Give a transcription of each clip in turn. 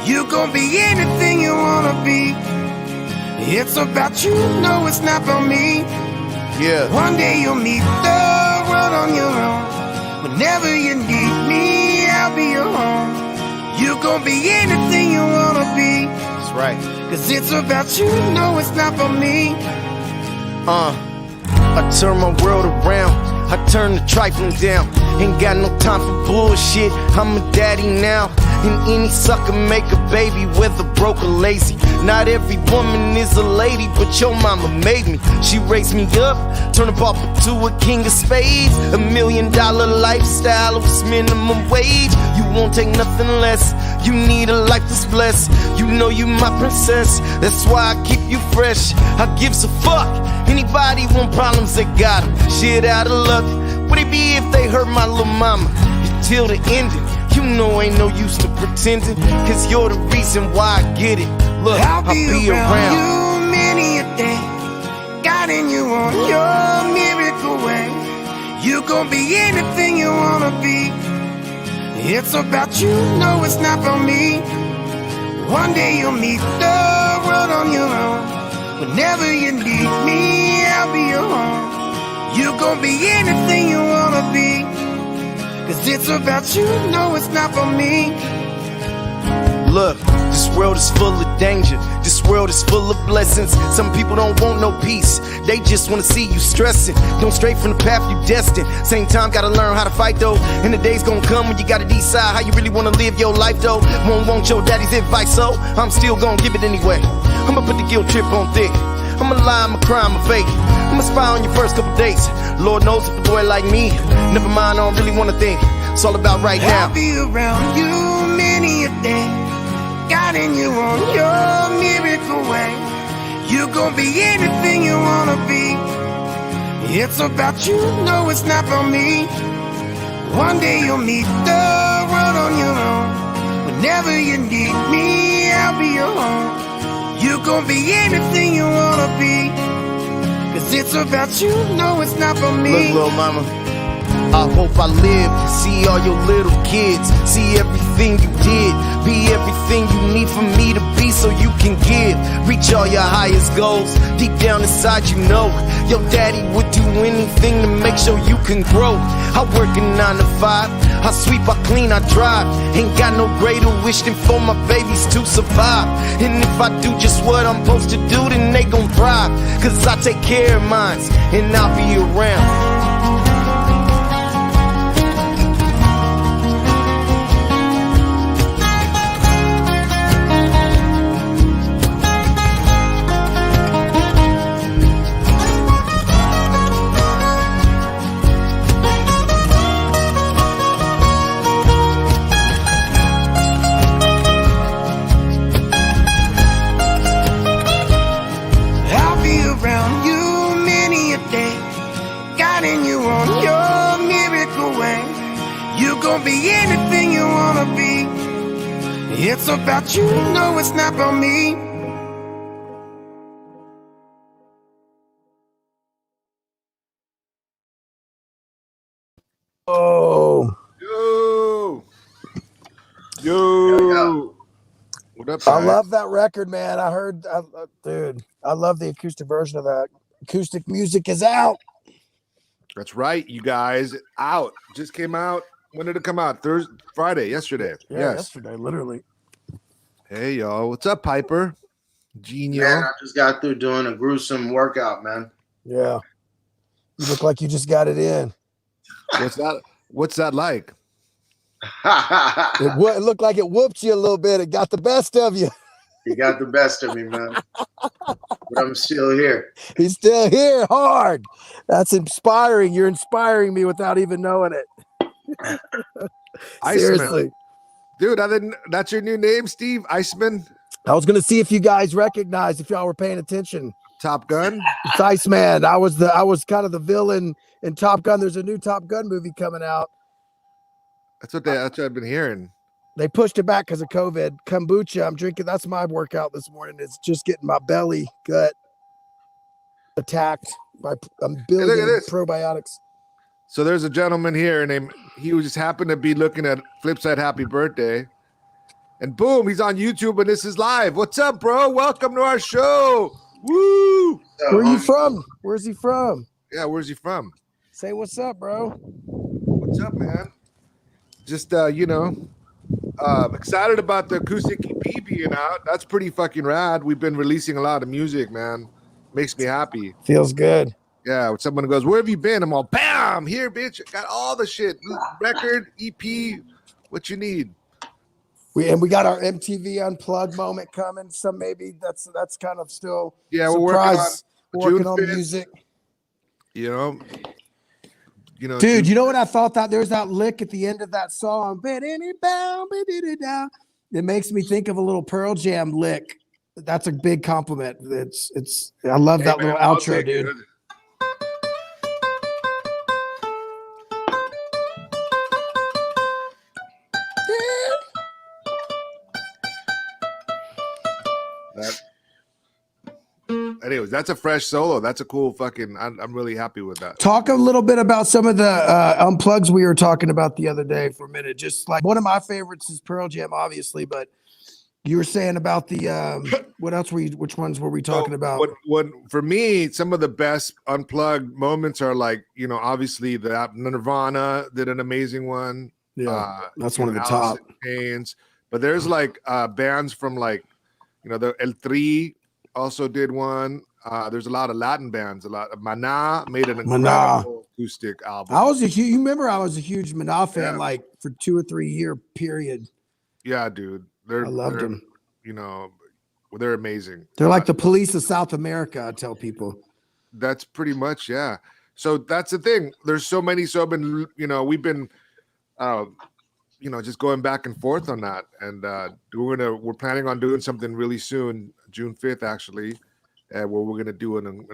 You gon' be anything you wanna be. It's about you, no, it's not about me. Yeah. One day you'll meet the world on your own. Whenever you need me, I'll be your home. You gon' be anything you wanna be. That's right. Cause it's about you, no, it's not about me. I turn my world around, I turn the trifling down. Ain't got no time for bullshit, I'm a daddy now. And any sucker make a baby, whether broke or lazy. Not every woman is a lady, but your mama made me. She raised me up, turned a pauper to a king of spades. $1 million lifestyle was minimum wage. You won't take nothing less, you need a life that's blessed. You know you my princess, that's why I keep you fresh. I gives a fuck, anybody want problems, they got them. Shit out of luck, would it be if they hurt my little mama? Till the ending, you know ain't no use to pretending. Cause you're the reason why I get it. Look, I'll be around you many a day, guiding you on your miracle way. You gon' be anything you wanna be. It's about you, no, it's not about me. One day you'll meet the world on your own. Whenever you need me, I'll be your home. You gon' be anything you wanna be. Cause it's about you, no, it's not about me. Look, this world is full of danger. This world is full of blessings. Some people don't want no peace, they just wanna see you stressing. Don't stray from the path you destined. Same time, gotta learn how to fight though. And the day's gonna come when you gotta decide how you really wanna live your life though. Won't want your daddy's advice, so I'm still gonna give it anyway. I'ma put the guilt trip on thick. I'ma lie, I'ma cry, I'ma fake. I'ma spy on your first couple dates. Lord knows if a boy like me, never mind, I don't really wanna think. It's all about right now. I'll be around you many a day, guiding you on your miracle way. You gon' be anything you wanna be. It's about you, no, it's not about me. One day you'll meet the world on your own. Whenever you need me, I'll be your home. You gon' be anything you wanna be. Cause it's about you, no, it's not about me. Look, little mama, I hope I live to see all your little kids. See everything you did, be everything you need for me to be, so you can give. Reach all your highest goals, deep down inside you know your daddy would do anything to make sure you can grow. I work a 9 to 5, I sweep, I clean, I drive. Ain't got no greater wish than for my babies to survive. And if I do just what I'm supposed to do, then they gon' thrive. Cause I take care of mine, and I'll be around. Be anything you wanna be. It's about you, no, it's not about me. Oh, Yo. What up, I love that record, man. I heard, dude, I love the acoustic version of that. Acoustic music is out. That's right, you guys. Out. Just came out. When did it come out? Friday, yesterday. Yeah, Yes. yesterday, literally. Hey, y'all. What's up, Piper? Genio. Man, I just got through doing a gruesome workout, man. Yeah. You look like you just got it in. What's that like? It looked like it whooped you a little bit. It got the best of you. You got the best of me, man. But I'm still here. He's still here, hard. That's inspiring. You're inspiring me without even knowing it. Seriously. Dude, that's your new name, Steve? Iceman? I was gonna see if you guys recognized, if y'all were paying attention. Top Gun? It's Iceman. I was kind of the villain in Top Gun. There's a new Top Gun movie coming out. That's what I've been hearing. They pushed it back because of COVID. Kombucha, I'm drinking. That's my workout this morning. It's just getting my belly gut attacked by a billion probiotics. So there's a gentleman here named, he just happened to be looking at Flipsyde Happy Birthday. And boom, he's on YouTube and this is live. What's up, bro? Welcome to our show. Woo! Where are you from? Where's he from? Yeah, where's he from? Say what's up, bro. What's up, man? Just excited about the acoustic EP being out. That's pretty fucking rad. We've been releasing a lot of music, man. Makes me happy. Feels good. Yeah, when someone goes, "Where have you been?" I'm all, "Bam, here, bitch. Got all the shit. Record, EP, what you need." We got our MTV Unplugged moment coming. So maybe that's kind of still Yeah, surprise. we're working on on music. You know, dude. You know what I thought that there's that lick at the end of that song. It makes me think of a little Pearl Jam lick. That's a big compliment. It's. I love that little outro, dude. Anyways, that's a fresh solo. That's a cool fucking. I'm really happy with that. Talk a little bit about some of the unplugs we were talking about the other day for a minute. Just like one of my favorites is Pearl Jam, obviously, but you were saying about the what else were you? Which ones were we talking about? What for me, some of the best unplugged moments are like obviously the Nirvana did an amazing one. Yeah, that's one of the top. Chains, but there's like bands from like the El Tri. Also did one. There's a lot of Latin bands. A lot of Maná made an incredible acoustic album. You remember I was a huge Maná fan, like for 2 or 3 year period. Yeah, dude. I loved them. They're amazing. They're like the Police of South America, I tell people. That's pretty much, yeah. So that's the thing. There's so many. So we've been just going back and forth on that, and we're planning on doing something really soon, June 5th actually, where we're gonna do an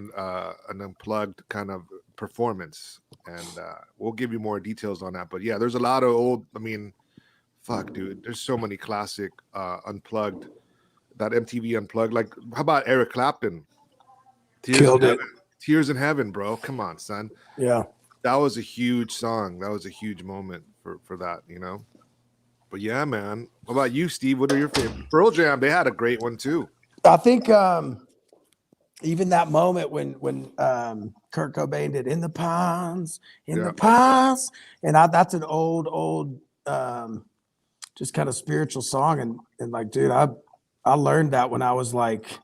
unplugged kind of performance, and we'll give you more details on that. But yeah, there's a lot of old. I mean, fuck, dude, there's so many classic unplugged, that MTV Unplugged. Like, how about Eric Clapton? Killed it. Tears in Heaven, bro. Come on, son. Yeah, that was a huge song. That was a huge moment for that, But yeah, man. What about you, Steve? What are your favorite? Pearl Jam, they had a great one too. I think even that moment when Kurt Cobain did "In the Ponds," the ponds, and that's an old just kind of spiritual song, and like, dude, I learned that when I was like,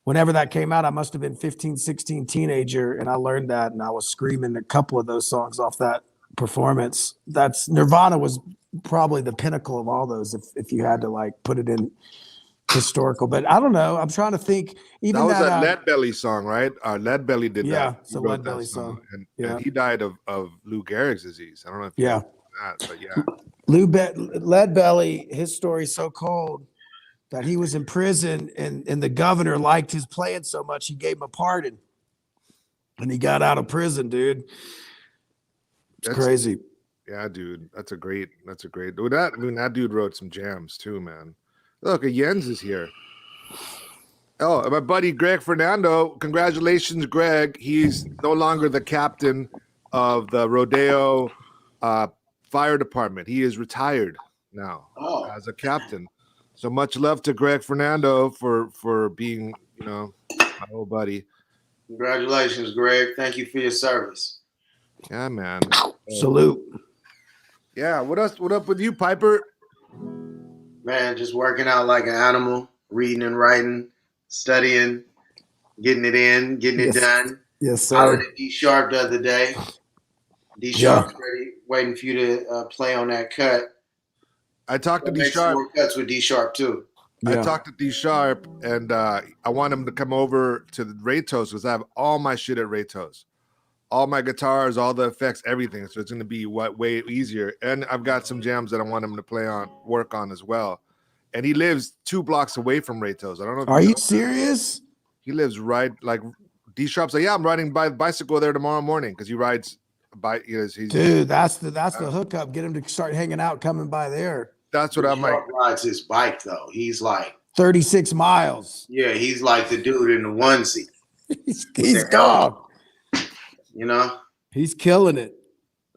whenever that came out, I must have been 15, 16 teenager, and I learned that, and I was screaming a couple of those songs off that performance. That's Nirvana was probably the pinnacle of all those, if you had to like put it in historical. But I don't know, I'm trying to think. Even that was a Lead Belly song, right? Lead Belly did that. Yeah, it's a Lead Belly song. And he died of Lou Gehrig's disease. I don't know if you know that, but yeah. Lead Belly, his story's so cold that he was in prison, and the governor liked his playing so much he gave him a pardon, and he got out of prison, dude. It's crazy. Yeah, dude, that's a great. Dude, that dude wrote some jams too, man. Look, Jens is here. Oh, my buddy Greg Fernando. Congratulations, Greg. He's no longer the captain of the Rodeo fire department. He is retired now as a captain. So much love to Greg Fernando for being, my old buddy. Congratulations, Greg. Thank you for your service. Yeah, man. Salute. Yeah. What up with you, Piper? Man, just working out like an animal, reading and writing, studying, getting it in, getting it done. Yes, sir. I was at D Sharp the other day. D Sharp's ready, waiting for you to play on that cut. I talked to D Sharp. More cuts with D Sharp too. Yeah. I talked to D Sharp, and I want him to come over to the Raytos because I have all my shit at Raytos, all my guitars, all the effects, everything. So it's going to be way easier. And I've got some jams that I want him to work on as well. And he lives 2 blocks away from Raytos. I don't know. Are you serious? He lives right like D Sharp's like, yeah, I'm riding bicycle there tomorrow morning because he rides by. Dude, that's the hookup. Get him to start hanging out, coming by there. That's what I'm like. Rides his bike though. He's like 36 miles. Yeah, he's like the dude in the onesie. he's gone. He's killing it.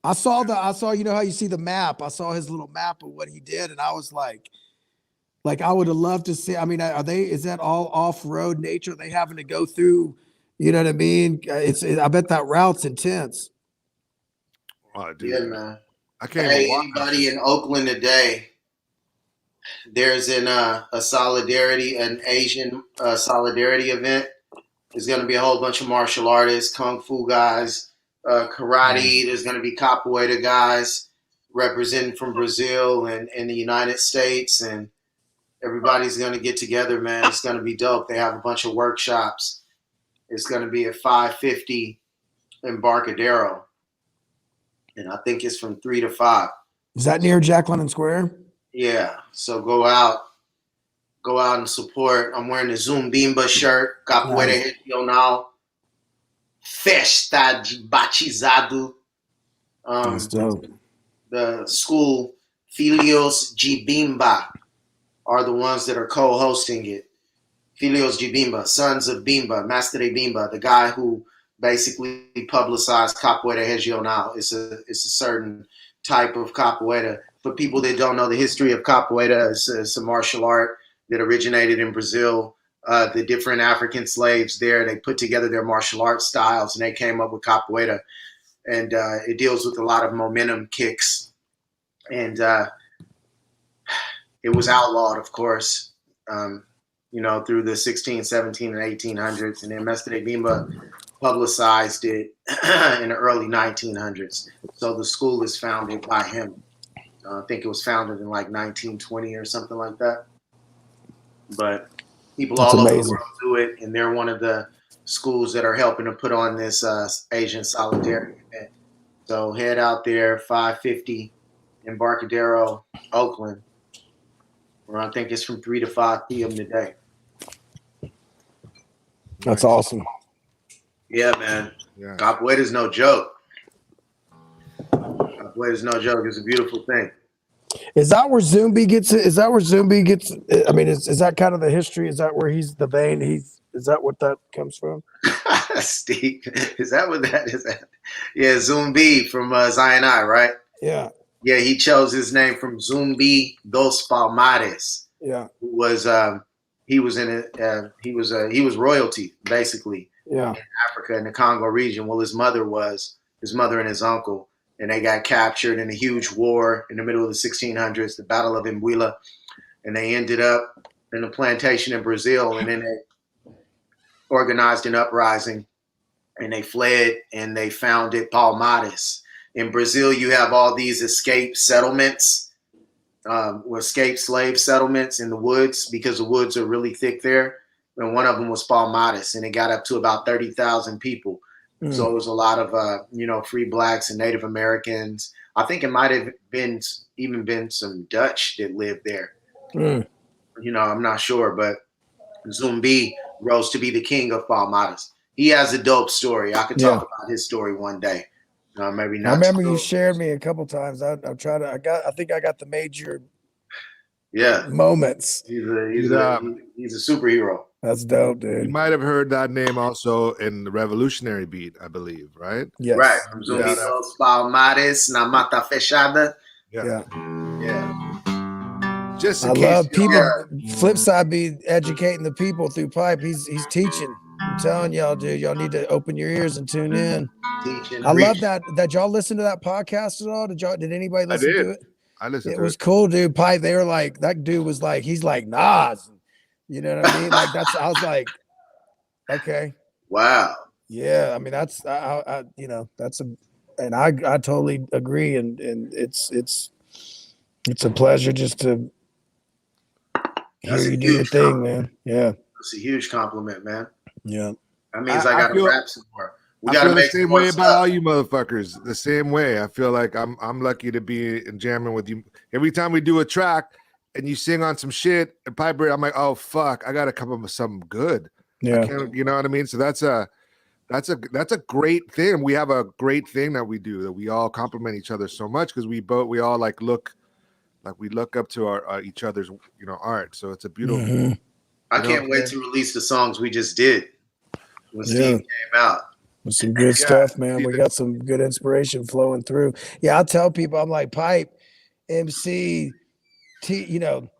I saw how you see the map. I saw his little map of what he did, and I was like, Like I would have loved to see. I mean, is that all off-road nature? Are they having to go through, you know what I mean? I bet that route's intense. Oh, Yeah, dude, man. I can't even Hey, walk that anybody shit. in Oakland today? There's a solidarity, an Asian solidarity event. There's going to be a whole bunch of martial artists, kung fu guys, karate. There's going to be capoeira guys representing from Brazil and the United States, and everybody's going to get together, man. It's going to be dope. They have a bunch of workshops. It's going to be at 550 Embarcadero, and I think it's from 3 to 5. Is that near Jack London Square? Yeah, so go out and support. I'm wearing the Zumbimba shirt, Capoeira Nice. Regional, Festa de Batizado. That's dope. The school Filhos de Bimba are the ones that are co-hosting it. Filhos de Bimba, Sons of Bimba, Master de Bimba, the guy who basically publicized Capoeira Regional. It's a certain type of capoeira. For people that don't know the history of capoeira, it's a martial art that originated in Brazil. The different African slaves there, they put together their martial arts styles and they came up with capoeira. And it deals with a lot of momentum kicks. And it was outlawed, of course, through the 16, 17, and 1800s. And then Mestre Bimba publicized it in the early 1900s. So the school is founded by him. I think it was founded in like 1920 or something like that. But people That's all over the amazing. world do it, and they're one of the schools that are helping to put on this Asian solidarity event. So head out there, 550 Embarcadero, Oakland, where I think it's from 3 to 5 p.m. today. That's awesome. Yeah, man. Yeah. Capoeira's no joke. Capoeira's no joke. It's a beautiful thing. Is that where Zumbi gets it? Is that where Zumbi gets? I mean, is that kind of the history? Is that where he's the vein? Is that what that comes from? Steve, is that what that is? Yeah, Zumbi from Zion, right? Yeah. Yeah, he chose his name from Zumbi dos Palmares. Yeah. He was royalty basically. Yeah. In Africa in the Congo region. Well, his mother and his uncle, and they got captured in a huge war in the middle of the 1600s, the Battle of Imbuila, and they ended up in a plantation in Brazil, and then they organized an uprising, and they fled, and they founded Palmares. In Brazil, you have all these escaped settlements, escaped slave settlements in the woods because the woods are really thick there. And one of them was Palmares, and it got up to about 30,000 people. So it was a lot of, free blacks and Native Americans. I think it might have been some Dutch that lived there. I'm not sure, but Zumbi rose to be the king of Palmares. He has a dope story. I could talk about his story one day. Maybe not. I remember you shared me a couple times. I think I got the major moments. He's a superhero. That's dope, dude. You might have heard that name also in the Revolutionary Beat, I believe, right? Yes. Right. From Zumbi dos Palmares, na Mata Fechada. Yeah. Just in I case love people. Flipsyde be educating the people through Pipe. He's teaching. I'm telling y'all, dude. Y'all need to open your ears and tune in. Teaching. I love that. Did y'all listen to that podcast at all? Did anybody listen to it? I listened to it. It was cool, dude. Pipe. They were like, that dude was like, he's like Nas. You know what I mean? Like I was like, okay. Wow. Yeah. I mean, that's and I totally agree. And it's a pleasure just to hear you do your thing, man. Yeah. That's a huge compliment, man. Yeah. That means I gotta rap some more. We I gotta feel make the same more way stuff. about all you motherfuckers. The same way. I feel like I'm lucky to be jamming with you. Every time we do a track and you sing on some shit and Piper, I'm like, oh fuck, I gotta come up with something good. Yeah. You know what I mean? So that's a great thing. We have a great thing that we do, that we all compliment each other so much because we all look up to our each other's art. So it's a beautiful. Mm-hmm. I can't wait to release the songs we just did when Steve came out. With some good stuff, man. We got some good inspiration flowing through. Yeah, I'll tell people, I'm like, Pipe, MC,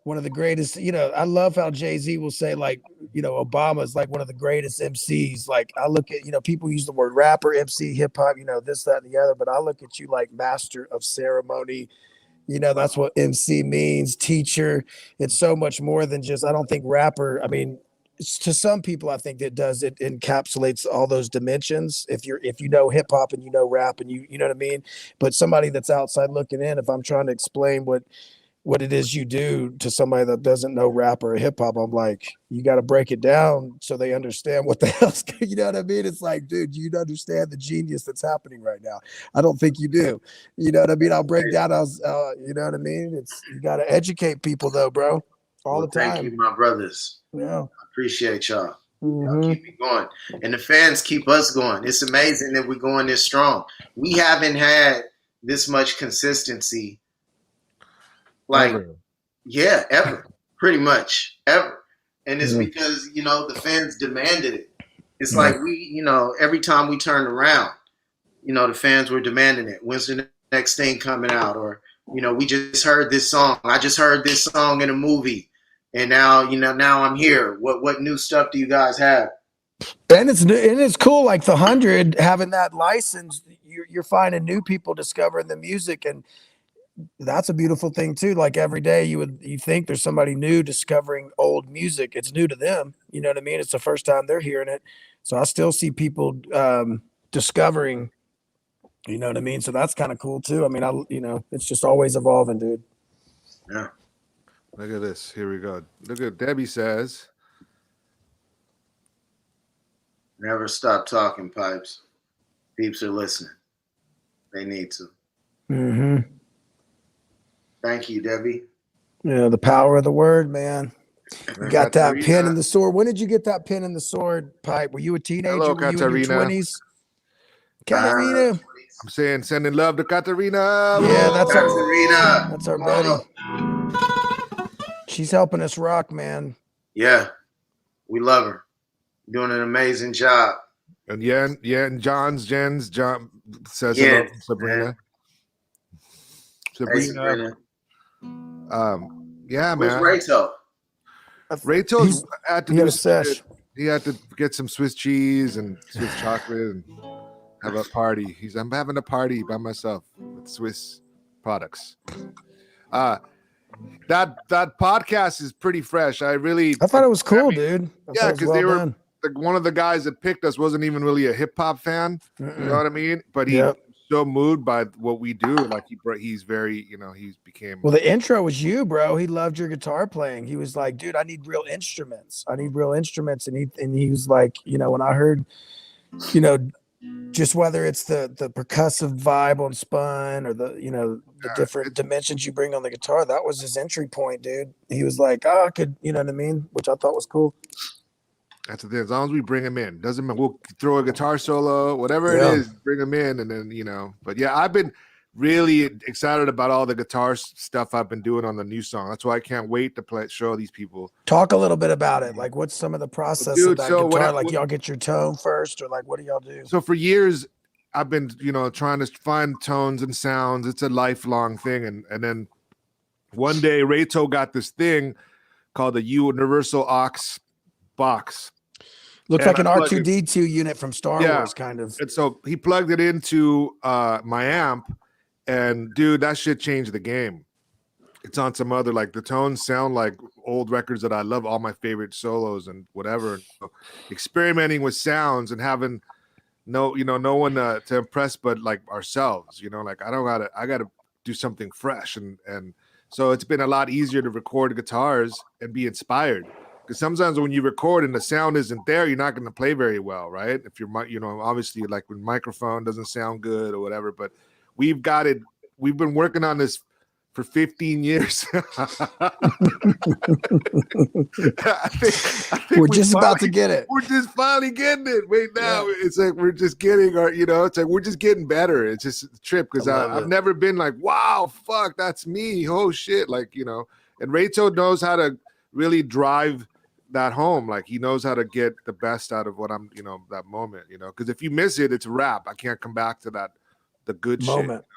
one of the greatest, I love how Jay-Z will say, like, Obama is like one of the greatest MCs. Like, I look at, people use the word rapper, MC, hip hop, this, that, and the other, but I look at you like master of ceremony. That's what MC means, teacher. It's so much more than just, I don't think rapper, I mean, to some people, I think it encapsulates all those dimensions. If you know hip hop and rap and you know what I mean, but somebody that's outside looking in, if I'm trying to explain what it is you do to somebody that doesn't know rap or hip hop, I'm like, you got to break it down so they understand what the hell's, you know what I mean? It's like, dude, you understand the genius that's happening right now. I don't think you do. You know what I mean? I'll break down. You know what I mean? You got to educate people though, bro, all the time. Thank you, my brothers. Yeah. I appreciate y'all. Mm-hmm. Y'all keep me going. And the fans keep us going. It's amazing that we're going this strong. We haven't had this much consistency. Ever. Ever. Pretty much. Ever. And it's because, the fans demanded it. It's like we, every time we turned around, the fans were demanding it. When's the next thing coming out? Or, we just heard this song. I just heard this song in a movie. And now, now I'm here. What new stuff do you guys have? And it's cool, like the 100 having that license. You're finding new people discovering the music, and that's a beautiful thing too. Like every day, you think there's somebody new discovering old music. It's new to them. You know what I mean? It's the first time they're hearing it. So I still see people discovering. You know what I mean? So that's kind of cool too. I mean, it's just always evolving, dude. Yeah. Look at this. Here we go. Look at Debbie says. Never stop talking, Pipes. Peeps are listening. They need to. Mm-hmm. Thank you, Debbie. Yeah, the power of the word, man. You got that pin in the sword. When did you get that pin in the sword, Pipe? Were you a teenager? Hello, Were you in your 20s? Katarina. I'm saying sending love to Katarina. Yeah, that's Katarina. That's our buddy. She's helping us rock, man. Yeah, we love her. Doing an amazing job. And John says Yeah, hello to Sabrina. Hey, Sabrina. Yeah, Where's man. Rachel? He had to get some Swiss cheese and Swiss chocolate and have a party. I'm having a party by myself with Swiss products. That podcast is pretty fresh. I thought it was cool, dude. Yeah, because they were one of the guys that picked us wasn't even really a hip hop fan. You know what I mean? But he was so moved by what we do. Like he's very, he's became. Well, the intro was you, bro. He loved your guitar playing. He was like, dude, I need real instruments. And he was like, when I heard, just whether it's the percussive vibe on Spun or the different dimensions you bring on the guitar, that was his entry point, dude. He was like, I could, you know what I mean? Which I thought was cool. That's the thing. As long as we bring him in, doesn't matter. We'll throw a guitar solo, whatever it is, bring him in, and then But yeah, I've been really excited about all the guitar stuff I've been doing on the new song. That's why I can't wait to show these people. Talk a little bit about it. Like, what's some of the process of that guitar? Y'all get your tone first, or like, what do y'all do? So for years, I've been trying to find tones and sounds. It's a lifelong thing, and then one day Reto got this thing called the Universal Aux box. Looks like an R2D2 unit from Star Wars, kind of. And so he plugged it into my amp, and dude, that shit changed the game. It's on some other, like, the tones sound like old records that I love, all my favorite solos and whatever. So, experimenting with sounds and having no one to impress but like ourselves. Like I gotta do something fresh, and so it's been a lot easier to record guitars and be inspired. Because sometimes when you record and the sound isn't there, you're not going to play very well, right? If you're, obviously, like when microphone doesn't sound good or whatever. But we've got it. We've been working on this for 15 years. I think we're just about to get it. We're just finally getting it. Wait, now it's like we're just getting it's like we're just getting better. It's just a trip because I've never been like, wow, fuck, that's me. Oh shit, like And Reto knows how to really drive that home. Like he knows how to get the best out of what I'm, that moment, because if you miss it, it's a wrap. I can't come back to the good moment. Shit.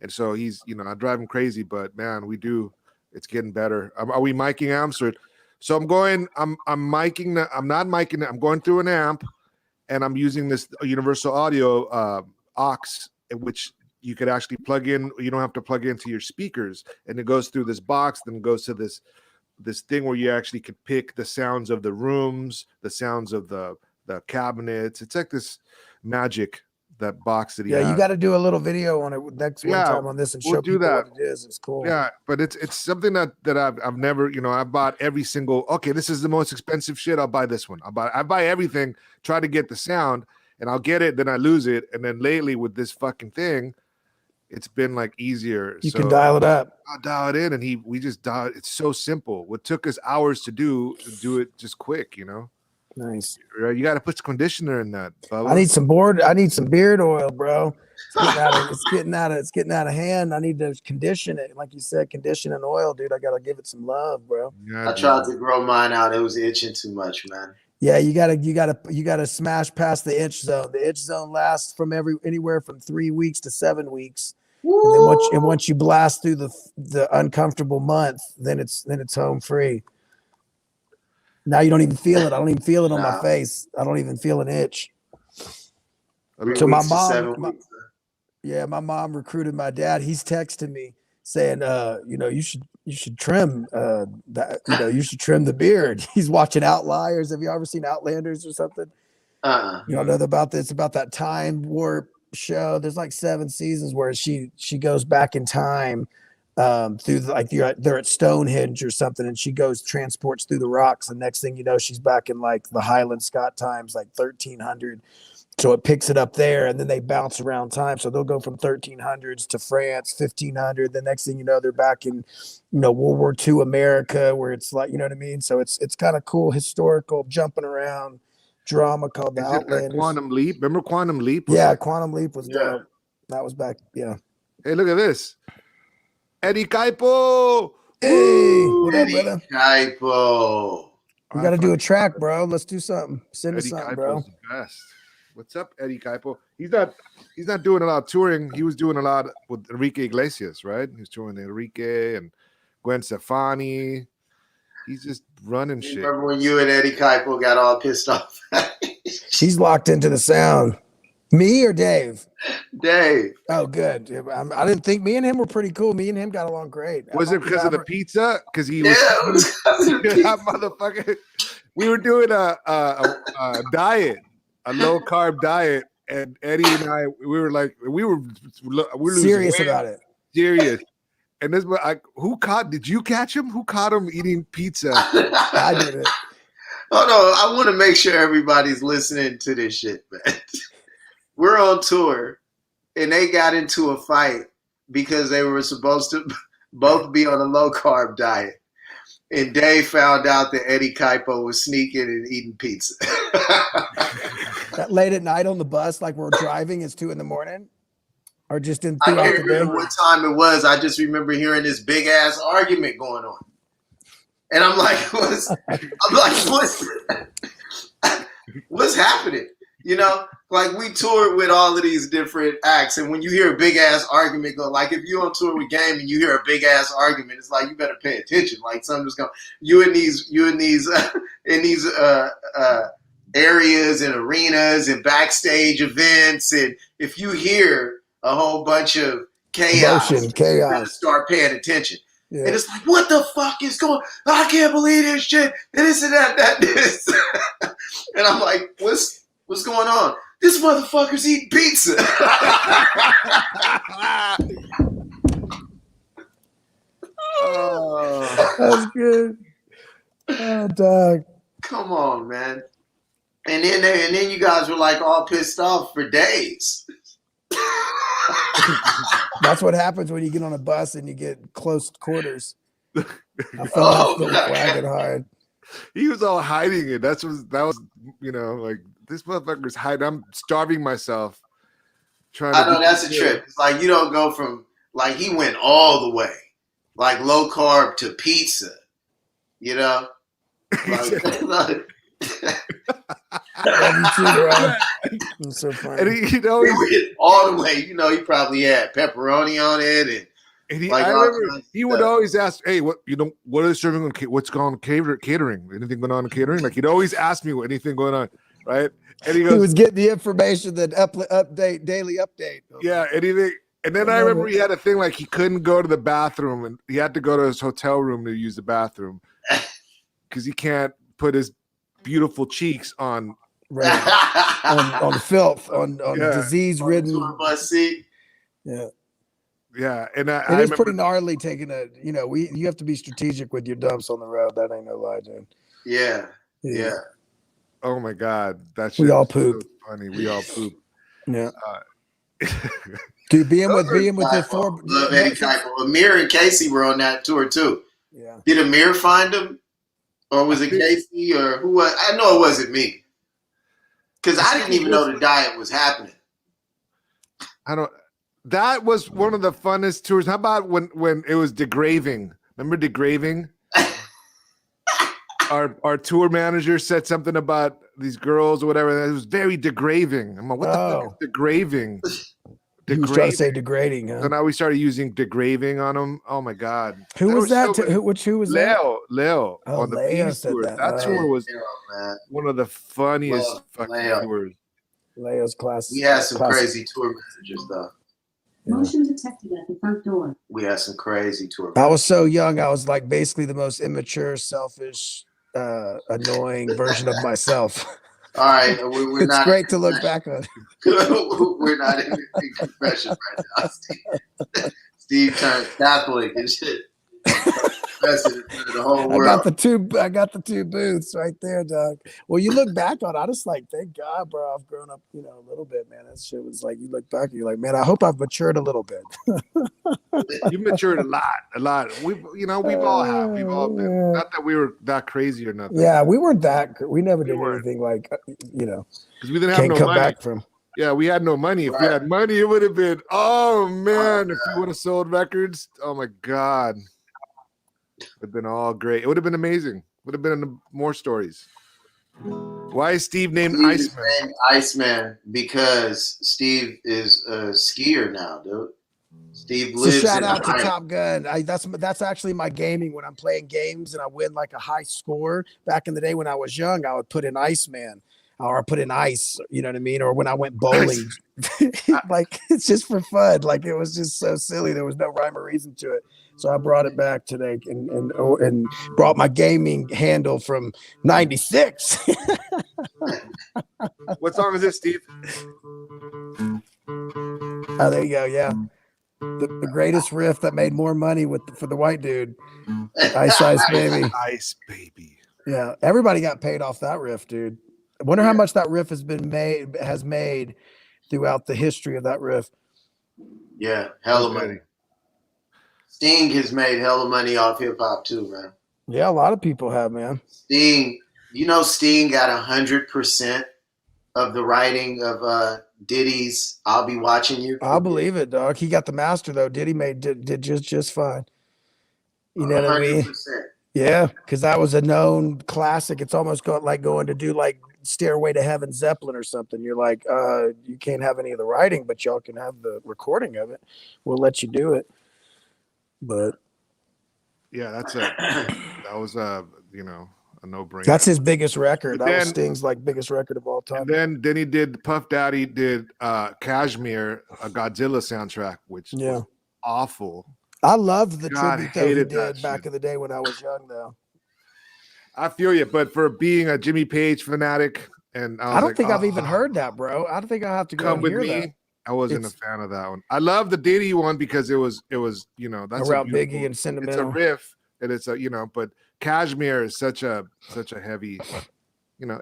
And so he's, I drive him crazy, but man, we do It's getting better. Are we miking amps or? So I'm going. I'm miking. I'm not miking. I'm going through an amp, and I'm using this universal audio aux, which you could actually plug in. You don't have to plug into your speakers, and it goes through this box. Then it goes to this thing where you actually could pick the sounds of the rooms, the sounds of the cabinets. It's like this magic, that box that he has. You got to do a little video on it next one time on this and show people what it is. It's cool. Yeah, but it's something that I've never, I bought every single. Okay, this is the most expensive shit. I'll buy this one. I buy everything. Try to get the sound, and I'll get it. Then I lose it, and then lately with this fucking thing, it's been like easier. You can dial it up. I'll dial it in, and we just dial it. It's so simple. What took us hours to do it just quick. Nice. You got to put some conditioner in that, Bubba. I need some beard oil, bro. It's getting out of hand. I need to condition it. Like you said, condition and oil, dude. I gotta give it some love, bro. Yeah, I tried to grow mine out. It was itching too much, man. Yeah, you gotta smash past the itch zone. The itch zone lasts from anywhere from 3 weeks to 7 weeks. And then once you blast through the uncomfortable month, then it's home free. Now you don't even feel it. I don't even feel it on my face. I don't even feel an itch. So my mom, my mom recruited my dad. He's texting me saying, you should trim you should trim the beard. He's watching Outliers. Have you ever seen Outlanders or something? You don't know about this? About that time warp show. There's like 7 seasons where she goes back in time through they're at Stonehenge or something, and she transports through the rocks, and next thing you know, she's back in like the Highland Scott times, like 1300. So it picks it up there, and then they bounce around time. So they'll go from 1300s to France, 1500. The next thing you know, they're back in World War II America, where it's like, you know what I mean. So it's kind of cool, historical, jumping around drama called The Outlanders. Quantum Leap. Remember Quantum Leap? Quantum Leap was dope. That was back. Yeah. Hey, look at this. Eddie Kaipo. Hey, what up, Eddie brother? Kaipo. We got to do a track, bro. Let's do something. Send us Eddie something, Kaipo's bro. The best. What's up, Eddie Kaipo? He's not doing a lot of touring. He was doing a lot with Enrique Iglesias, right? He was touring Enrique and Gwen Stefani. He's just running shit. Remember when you and Eddie Kaipo got all pissed off? She's locked into the sound. Me or Dave? Dave. Oh, good. I didn't think me and him were pretty cool. Me and him got along great. Was it because of the pizza? Because he was that motherfucker. We were doing a diet, a low carb diet, and Eddie and I, we were serious about it. Serious. And this, did you catch him? Who caught him eating pizza? I did it. Oh no, I want to make sure everybody's listening to this shit, man. We're on tour, and they got into a fight because they were supposed to both be on a low carb diet. And Dave found out that Eddie Kaipo was sneaking and eating pizza. That late at night on the bus, like we're driving, it's 2 a.m, or just in I throughout can't the day. remember what time it was. I just remember hearing this big ass argument going on, and I'm like, what's happening? Like we toured with all of these different acts, and when you hear a big ass argument go, like if you're on tour with Game and you hear a big ass argument, it's like you better pay attention. Like something's going. You in these areas and arenas and backstage events, and if you hear a whole bunch of chaos, you better start paying attention. Yeah. And it's like, what the fuck is going? I can't believe this shit. And this and this. And I'm like, what's going on? This motherfucker's eating pizza. Oh, that's good. Oh, dog. Come on, man. And then you guys were like all pissed off for days. That's what happens when you get on a bus and you get close quarters. I fell off the wagon hard. He was all hiding it. That was like this motherfucker's hiding. I'm starving myself. I know that's a trip. It's like you don't go from like he went all the way, like low carb to pizza. Like, Love you too, bro. It's so funny. And he went all the way. He probably had pepperoni on it and And Like, I remember he would stuff. always ask, "Hey, what what are they serving on? What's going on catering? Anything going on in catering?" Like he'd always ask me anything going on, right? And he He goes, was getting the information that update daily update. "Yeah, anything." And then I love remember it. he had a thing like he couldn't go to the bathroom, and he had to go to his hotel room to use the bathroom because he can't put his beautiful cheeks on. Right. on filth, on Yeah. disease ridden. Tour bus seat. Yeah. Yeah, and I It is remember, pretty gnarly taking you have to be strategic with your dumps on the road. That ain't no lie, dude. Yeah. Yeah. oh my god, that We shit all is so poop. funny. We all poop. Yeah. Uh, Dude, being with Love the four. Eddie Keitel. Amir and Casey were on that tour too. Yeah. Did Amir find him? Or was it Casey or who was? I know it wasn't me. Because I didn't even know the diet was happening. That was one of the funnest tours. How about when it was degraving? Remember degraving? Our tour manager said something about these girls or whatever. It was very degraving. I'm like, what the fuck is degraving? He was trying to say degrading, huh? So now we started using degraving on them. Oh my god. Who was that? Who was that? Leo Oh, on the Leo Beast said tour. that. That tour was one of the funniest fucking tours. Leo's class. We had some crazy tour managers though. Motion detected at the front door. We had some crazy tour. I was so young. I was like basically the most immature, selfish, annoying version of myself. All right, we're it's not. Great to look back on. We're not in confession right now, Steve. Steve turned Catholic and shit. The whole world. I got the two booths right there, dog. Well, you look back on it, I just like, thank God, bro. I've grown up, a little bit, man. That shit was like, you look back and you're like, man, I hope I've matured a little bit. You matured a lot. We've all have. We've all been. Not that we were that crazy or nothing. Yeah, we weren't that. We never did anything like, because we didn't have no money. Back from. Yeah, we had no money. If we had money, it would have been. Oh man, if we would have sold records, oh my god. It would have been all great. It would have been amazing. Would have been more stories. Why is Steve named Iceman? Named Iceman because Steve is a skier now, dude. Steve lives. So shout out to Top Gun. That's actually my gaming when I'm playing games and I win like a high score. Back in the day when I was young, I would put in Iceman or I put in ice. You know what I mean? Or when I went bowling, like it's just for fun. Like it was just so silly. There was no rhyme or reason to it. So I brought it back today and brought my gaming handle from '96. What song is this, Steve? Oh, there you go. Yeah. The greatest riff that made more money for the white dude. Ice Baby. Ice Baby. Yeah. Everybody got paid off that riff, dude. I wonder how much that riff has made throughout the history of that riff. Yeah. Hella money. Sting has made hella money off hip hop too, man. Yeah, a lot of people have, man. Sting got 100% of the writing of Diddy's "I'll Be Watching You." I'll believe it, dog. He got the master though. Diddy did just fine. You know 100%. What I mean? Yeah, because that was a known classic. It's almost like going to do like Stairway to Heaven Zeppelin or something. You're like, you can't have any of the writing, but y'all can have the recording of it. We'll let you do it. But yeah, that was a no-brainer. That's his biggest record. That was Sting's biggest record of all time. And then he did Puff Daddy did Kashmir, a Godzilla soundtrack, which was awful. I loved the tribute that he did back in the day when I was young, though. I feel you, but for being a Jimmy Page fanatic, and I don't think I've even heard that, bro. I don't think I have to go and hear that. I wasn't a fan of that one. I love the Diddy one because it was that's around Biggie and sentimental. It's a riff and it's but Kashmir is such a heavy,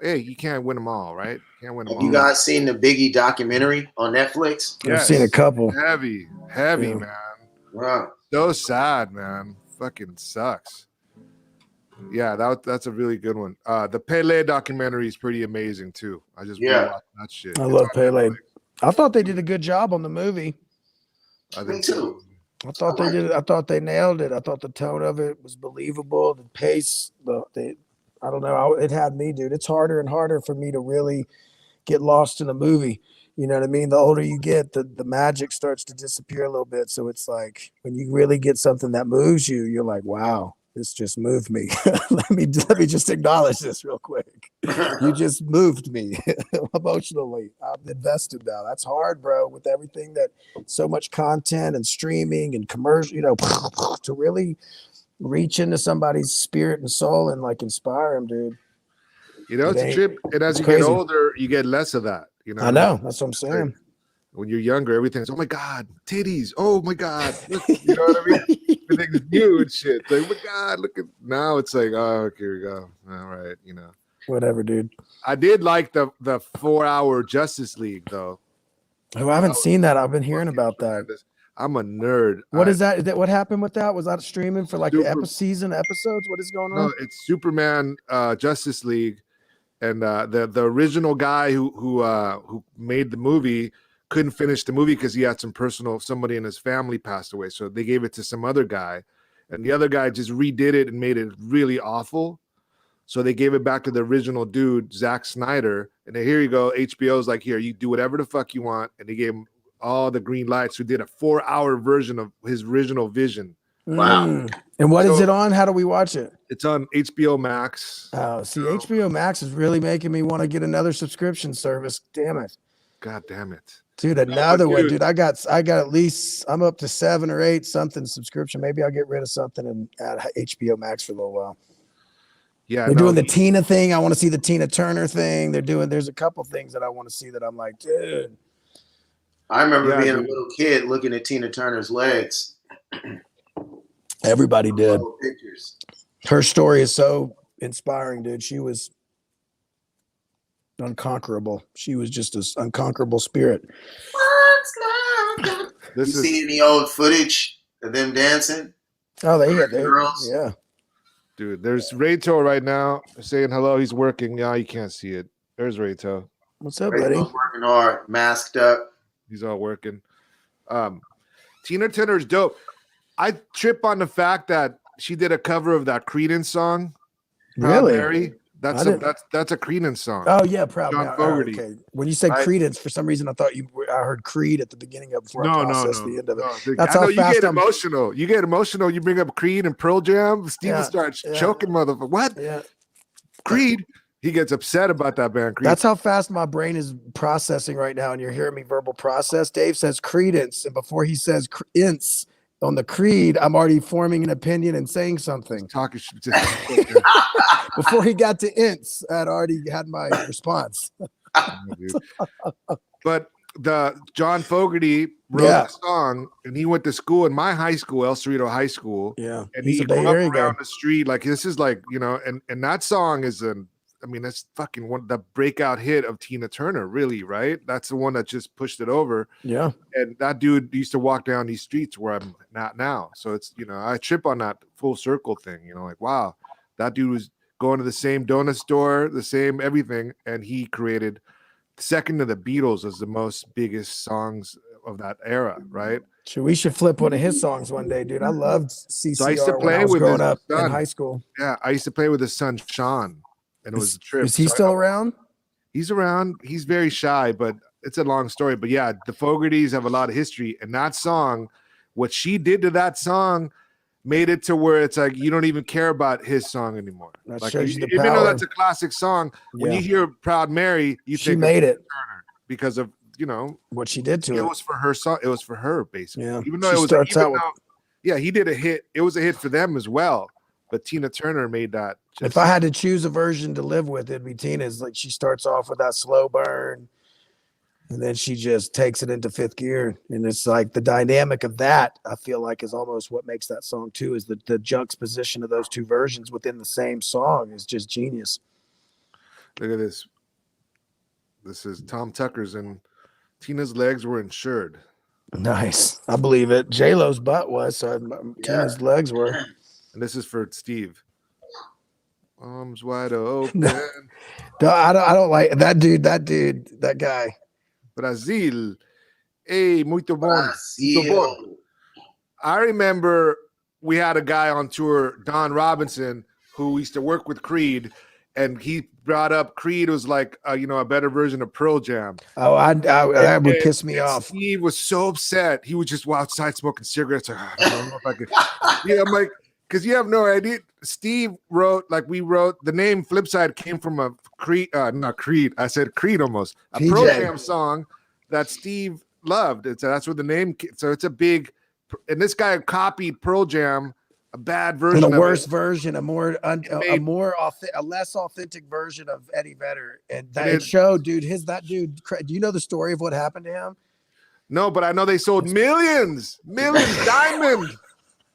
hey, you can't win them all, right? Can't win them all. You guys seen the Biggie documentary on Netflix? I've seen a couple. Heavy, man. Wow. So sad, man. Fucking sucks. Yeah, that's a really good one. The Pele documentary is pretty amazing too. I just watched that shit. I love Pele. I thought they did a good job on the movie. I think so. I thought they did. I thought they nailed it. I thought the tone of it was believable. The pace, I don't know. It had me, dude. It's harder and harder for me to really get lost in a movie. You know what I mean? The older you get, the magic starts to disappear a little bit. So it's like when you really get something that moves you, you're like, wow, this just moved me. let me just acknowledge this real quick. You just moved me emotionally. I'm invested now. That's hard, bro, with everything that so much content and streaming and commercial, to really reach into somebody's spirit and soul and like inspire them, dude. It's a trip. And as you crazy. get older, you get less of that. I know. That's what I'm saying. Like, when you're younger, everything's, oh my God, titties. Oh my God. Look, you know what I mean? Everything's new and shit. It's like, oh my God, look at, now it's like, oh, okay, here we go. All right, Whatever, dude. I did like the 4-hour Justice League though. Oh, I haven't seen that. I've been hearing about that. I'm a nerd. What is that? What happened with that? Was that streaming for like season episodes? What is going on? No, it's Superman Justice League, and the original guy who made the movie couldn't finish the movie because he had somebody in his family passed away, so they gave it to some other guy, and the other guy just redid it and made it really awful. So they gave it back to the original dude, Zack Snyder, and then here you go. HBO's like, here, you do whatever the fuck you want, and they gave him all the green lights. Who did a 4-hour version of his original vision. Wow. And what is it on? How do we watch it? It's on HBO Max. Oh, see, HBO Max is really making me want to get another subscription service. Damn it. God damn it. Dude, another one, dude. I got at least, I'm up to 7 or 8 something subscription. Maybe I'll get rid of something and add HBO Max for a little while. Yeah, they're doing the Tina thing. I want to see the Tina Turner thing. There's a couple things that I want to see that I'm like, dude. I remember being a little kid looking at Tina Turner's legs. Everybody did. Pictures. Her story is so inspiring, dude. She was unconquerable. She was just an unconquerable spirit. You see any old footage of them dancing? Oh, they girls. Yeah. Dude, there's Rayto right now saying hello. He's working. Yeah, you can't see it. There's Rayto. What's up, buddy? Working hard, masked up. He's all working. Tina Turner's dope. I trip on the fact that she did a cover of that Creedence song. Really? Mary. That's a Creedence song. Oh yeah, Proud John Mary. Fogerty. Okay. When you said Creedence, for some reason I thought I heard Creed at the beginning of before I processed the end of it. No. That's how you fast get emotional. You get emotional. You bring up Creed and Pearl Jam. Steven starts choking, motherfucker. What? Yeah. Creed. He gets upset about that band. Creed. That's how fast my brain is processing right now, and you're hearing me verbal process. Dave says Creedence, and before he says ince on the Creed, I'm already forming an opinion and saying something. Talking shit. Before he got to ince, I'd already had my response. But the John Fogerty wrote the song, and he went to school in my high school, El Cerrito High School. Yeah, and he grew up around the street. Like this is like and that song is that's fucking the breakout hit of Tina Turner, really, right? That's the one that just pushed it over. Yeah. And that dude used to walk down these streets where I'm not now. So it's, I trip on that full circle thing, like, wow, that dude was going to the same donut store, the same everything. And he created, second to the Beatles, as the most biggest songs of that era, right? We should flip one of his songs one day, dude. I loved CCR so I used to play when I was with growing up son. in high school. Yeah, I used to play with his son, Sean. And it was a trip. Is he still around? He's around. He's very shy, but it's a long story. But yeah, the Fogertys have a lot of history. And that song, what she did to that song made it to where it's like you don't even care about his song anymore. That like, shows you the even power. though that's a classic song, when you hear Proud Mary, you she think made it Turner because of what she did to it. It was for her song. It was for her, basically. Yeah. Even though he did a hit. It was a hit for them as well. But Tina Turner made that. If I had to choose a version to live with, it'd be Tina's. Like she starts off with that slow burn, and then she just takes it into fifth gear. And it's like the dynamic of that, I feel like, is almost what makes that song too, is the juxtaposition of those two versions within the same song is just genius. Look at this. This is Tom Tucker's, and Tina's legs were insured. Nice. I believe it. J-Lo's butt was, so Tina's legs were. And this is for Steve. Arms wide open. No, I don't like that dude. That guy. Brazil. Hey, muito bom. Muito bom. I remember we had a guy on tour, Don Robinson, who used to work with Creed, and he brought up Creed was like a better version of Pearl Jam. Oh, that would piss me and off. Steve was so upset. He would just go outside smoking cigarettes. Like, I don't know if I could. Yeah, I'm like, because you have no idea. Steve wrote, we wrote, the name Flipsyde came from a Creed, not Creed. I said Creed almost. A PJ. Pearl Jam song that Steve loved. That's where the name came. So it's a big, and this guy copied Pearl Jam, a bad version and a of worse it. version, a less authentic version of Eddie Vedder, and it showed, dude. Do you know the story of what happened to him? No, but I know they sold millions, diamond.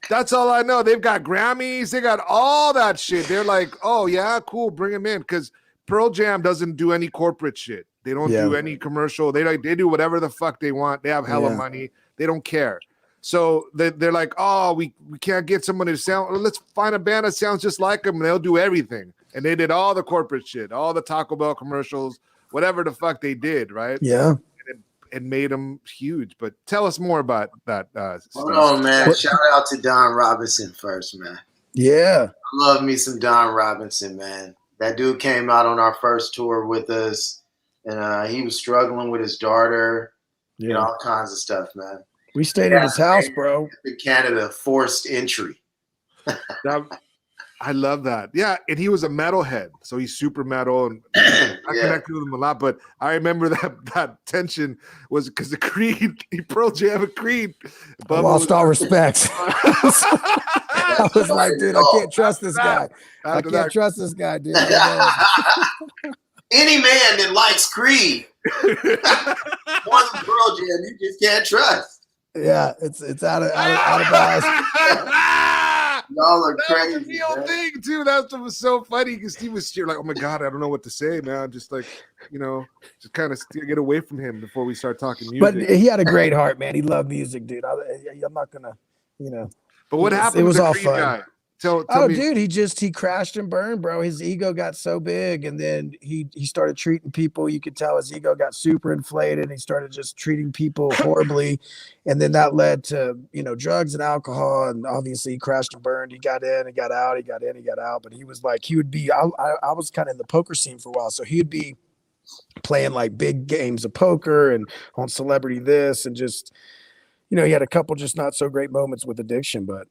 That's all I know. They've got Grammys, they got all that shit. They're like, oh yeah, cool, bring him in, because Pearl Jam doesn't do any corporate shit. They don't do any commercial. They do whatever the fuck they want. They have hella money. They don't care. So they're like, oh, we can't get someone to sound. Well, let's find a band that sounds just like them, and they'll do everything. And they did all the corporate shit, all the Taco Bell commercials, whatever the fuck they did, right? Yeah. And it made them huge. But tell us more about that. Hold on, man. Shout out to Don Robinson first, man. Yeah. I love me some Don Robinson, man. That dude came out on our first tour with us, and he was struggling with his daughter, all kinds of stuff, man. We stayed at his house, bro. In Canada, forced entry. I love that. Yeah, and he was a metalhead, so he's super metal, and I connected with him a lot. But I remember that tension was because the Creed, Pearl Jam and Creed. I lost all respect. I was like, dude, I can't trust this guy. I can't trust this guy, dude. Any man that likes Creed more than Pearl Jam, you just can't trust. Yeah, it's out of bounds. Y'all are crazy. That's a real thing too. That was so funny because he was like, "Oh my god, I don't know what to say, man." Just like, just kind of get away from him before we start talking music. But he had a great heart, man. He loved music, dude. I'm not gonna, But what happened? It was all Creed fun. Guy? Tell me. Dude, he crashed and burned, bro. His ego got so big, and then he started treating people. You could tell his ego got super inflated, and he started just treating people horribly, and then that led to drugs and alcohol, and obviously he crashed and burned. He got in and got out. He got in and got out. But he was like, he would be. I was kind of in the poker scene for a while, so he'd be playing like big games of poker and on Celebrity This, and just he had a couple just not so great moments with addiction, but.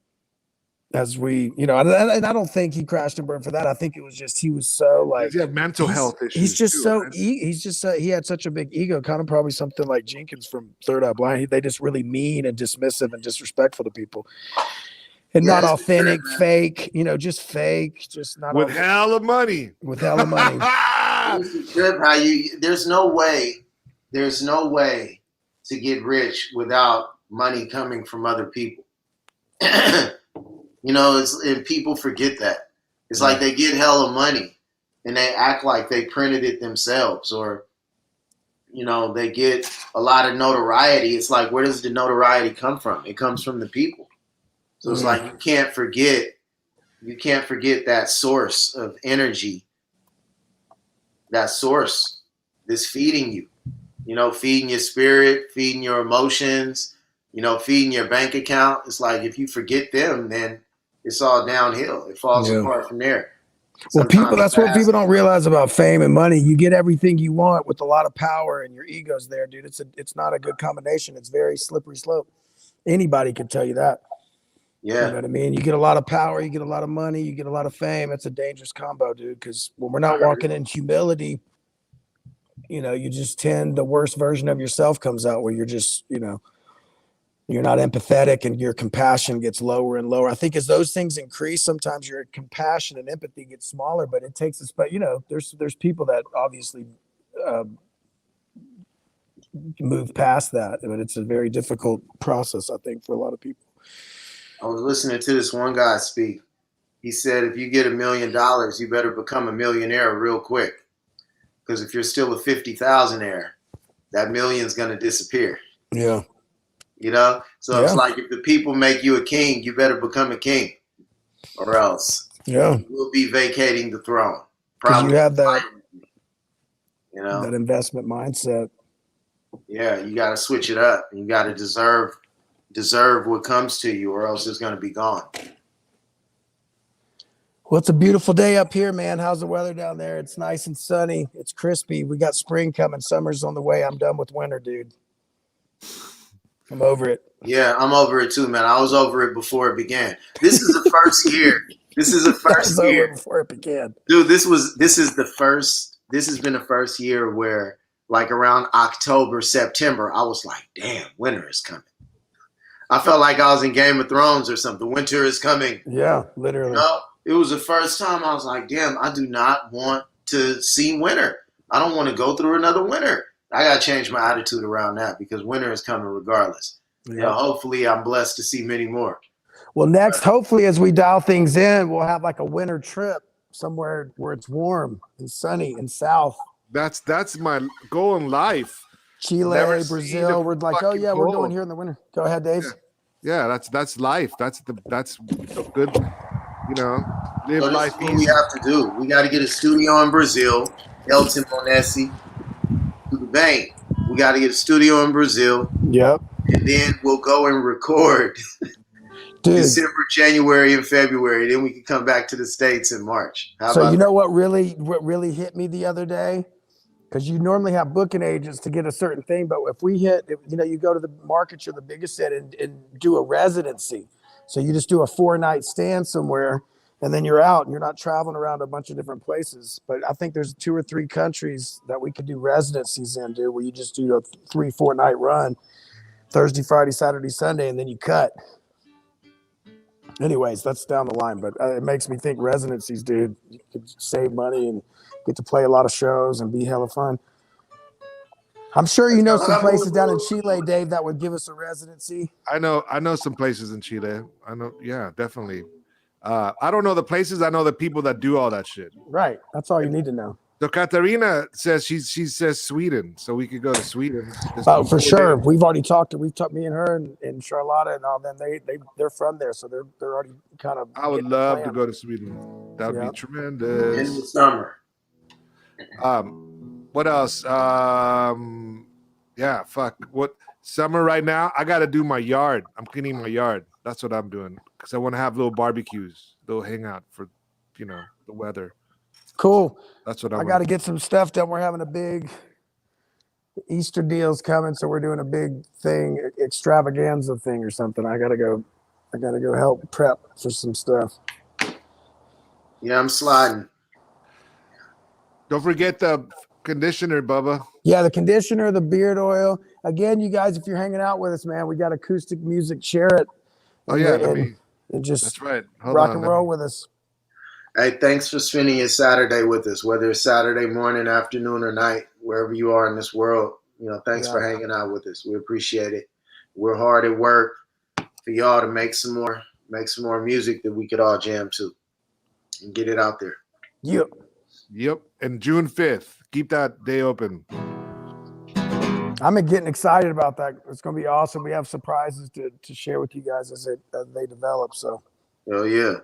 As we, and I don't think he crashed and burned for that. I think it was just he was so like he had mental health issues. He's just too, so right? he had such a big ego, kind of probably something like Jenkins from Third Eye Blind. They just really mean and dismissive and disrespectful to people, and not authentic, fake. Just fake, just not with hella money. With hella money. There's no way to get rich without money coming from other people. And people forget that. It's like they get hella money and they act like they printed it themselves, or, they get a lot of notoriety. It's like, where does the notoriety come from? It comes from the people. So it's like, you can't forget that source of energy, that source that's feeding you, feeding your spirit, feeding your emotions, feeding your bank account. It's like, if you forget them, then it's all downhill. It falls apart from there. Well, that's what people don't realize about fame and money. You get everything you want with a lot of power, and your ego's there, dude. It's not a good combination. It's very slippery slope. Anybody can tell you that. Yeah. You know what I mean? You get a lot of power, you get a lot of money, you get a lot of fame. It's a dangerous combo, dude, because when we're not walking in humility, you just tend, the worst version of yourself comes out, where you're just, you're not empathetic, and your compassion gets lower and lower. I think as those things increase, sometimes your compassion and empathy gets smaller, but it takes us, but there's people that obviously move past that, but it's a very difficult process, I think, for a lot of people. I was listening to this one guy speak. He said, if you get $1 million, you better become a millionaire real quick. Because if you're still a 50,000-aire, that million's going to disappear. Yeah. So it's like, if the people make you a king, you better become a king, or else you'll be vacating the throne. Because you have that, that investment mindset. Yeah, you got to switch it up. You got to deserve what comes to you, or else it's going to be gone. Well, it's a beautiful day up here, man. How's the weather down there? It's nice and sunny. It's crispy. We got spring coming. Summer's on the way. I'm done with winter, dude. I'm over it. Yeah, I'm over it too, man. I was over it before it began. This is the first year. This is the first year before it began. Dude, this has been the first year where, like, around October, September, I was like, damn, winter is coming. I felt like I was in Game of Thrones or something. Winter is coming. Yeah, literally. You know? It was the first time I was like, damn, I do not want to see winter. I don't want to go through another winter. I got to change my attitude around that because winter is coming regardless. Yeah. You know, hopefully I'm blessed to see many more. Well, next, hopefully, as we dial things in, we'll have like a winter trip somewhere where it's warm and sunny and south. That's my goal in life. Chile, Brazil. We're like, oh yeah, we're going here in the winter. Go ahead, Dave. Yeah, that's life. That's good. You know, live So life this is what easy. we have to do. We got to get a studio in Brazil. Elton Bonessi to the bank. We got to get a studio in Brazil. Yep. And then we'll go and record Dude. December, January, and February. Then we can come back to the States in March. How So about you know what really hit me the other day? Because you normally have booking agents to get a certain thing, but if we you go to the market you're the biggest at and do a residency. So you just do a 4-night stand somewhere and then you're out and you're not traveling around a bunch of different places. But I think there's 2 or 3 countries that we could do residencies in, dude, where you just do a 3-4 night run, Thursday, Friday, Saturday, Sunday, and then you cut. Anyways, that's down the line, but it makes me think residencies, dude. You could save money and get to play a lot of shows and be hella fun. I'm sure you know some places down in Chile, Dave, that would give us a residency. I know some places in Chile. I know, yeah, definitely. I don't know the places. I know the people that do all that shit. Right. That's all you need to know. So Katarina says she says Sweden, so we could go to Sweden. Oh, for sure. We've talked, me and her and Charlotta and all them. They're from there, so they're already kind of. I would love to go to Sweden. That would be tremendous. in the summer? What else? Yeah, fuck. What summer right now? I got to do my yard. I'm cleaning my yard. That's what I'm doing because I want to have little barbecues, little hangout for, the weather. Cool. That's what I got to get some stuff done. We're having a big Easter deals coming, so we're doing a big thing, extravaganza thing or something. I gotta go help prep for some stuff. Yeah, I'm sliding. Don't forget the conditioner, Bubba. Yeah, the conditioner, the beard oil. Again, you guys, if you're hanging out with us, man, we got acoustic music. Share it. Oh yeah, and just that's right. Rock and roll with us. Hey, thanks for spending your Saturday with us, whether it's Saturday morning, afternoon, or night, wherever you are in this world. Thanks for hanging out with us. We appreciate it. We're hard at work for y'all to make some more music that we could all jam to and get it out there. Yep. And June 5th, keep that day open. I'm getting excited about that. It's going to be awesome. We have surprises to share with you guys as they develop. So. Oh yeah.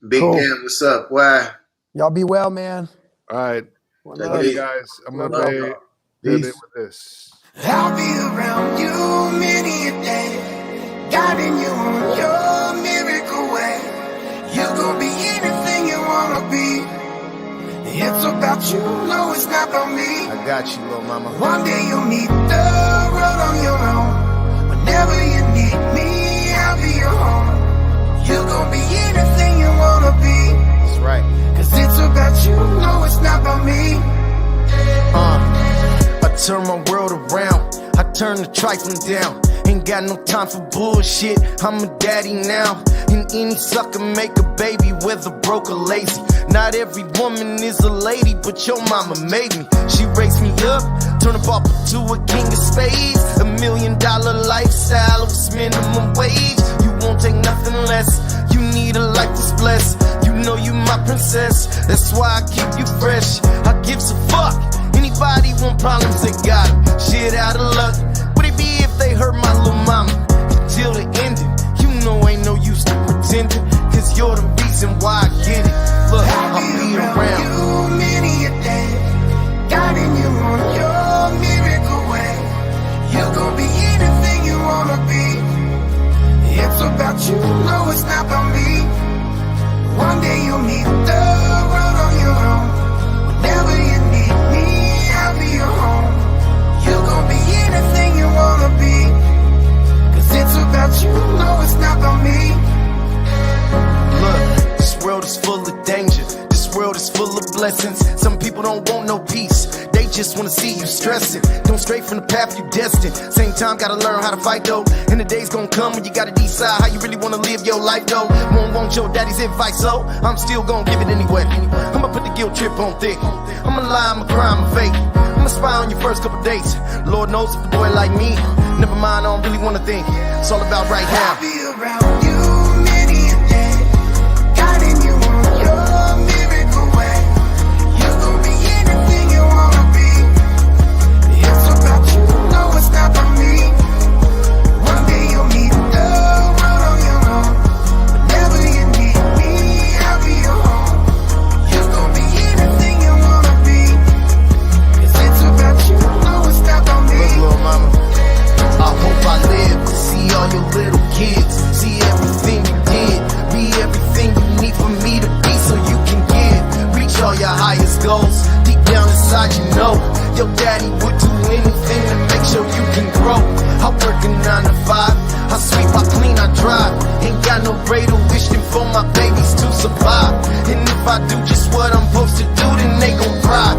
Big Dan, what's up? Why? Y'all be well, man. All right. Love you guys. I'm going to play a bit with this. I'll be around you many a day, guiding you on your miracle way. You gon' be anything you wanna be. It's about you, no, it's not about me. I got you, little mama. One day you'll meet the road on your own. Whenever you need me, I'll be your home. You gon' be anything you wanna be. That's right. Cause it's about you, no, it's not about me. I turn my world around. I turn the trifling down. Ain't got no time for bullshit. I'm a daddy now. And any sucker make a baby, whether broke or lazy. Not every woman is a lady, but your mama made me. She raised me up, turn a pauper to a king of spades. $1 million lifestyle was minimum wage. You won't take nothing less. You need a life that's blessed. You know you my princess. That's why I keep you fresh. I gives a fuck. Anybody want problems, they got them. Shit out of luck. Would it be if they hurt my little mama? Till the ending. You know ain't no use to pretending. Cause you're the reason why I get it. Look, I'll be around you many a day, guiding you on your miracle way. You gon' be anything you wanna be. It's about you, no, it's not about me. One day you'll meet people don't want no peace. They just wanna see you stressing. Don't stray from the path you destined. Same time, gotta learn how to fight though. And the day's gonna come when you gotta decide how you really wanna live your life though. Won't want your daddy's advice, so I'm still gonna give it anyway. I'ma put the guilt trip on thick. I'ma lie, I'ma cry, I'ma fake. I'ma spy on your first couple dates. Lord knows if a boy like me, never mind, I don't really wanna think. It's all about right now. I'll be around you many a day, guiding you on your miracle way. You gon' be anything you wanna be. It's about you, no, it's not about me. One day you'll meet the world on your own. Whenever you need me, I'll be your home. You gon' be anything you wanna be. 'Cause it's about you, no, it's not about me. Look, little mama, I hope I live to see all your little kids. See everything you did, be everything you need for me to be so you can give. Reach all your highest goals, deep down inside you know your daddy would do anything to make sure you can grow. I work a 9 to 5, I sweep, I clean, I drive. Ain't got no greater wish than for my babies to survive. And if I do just what I'm supposed to do, then they gon' thrive.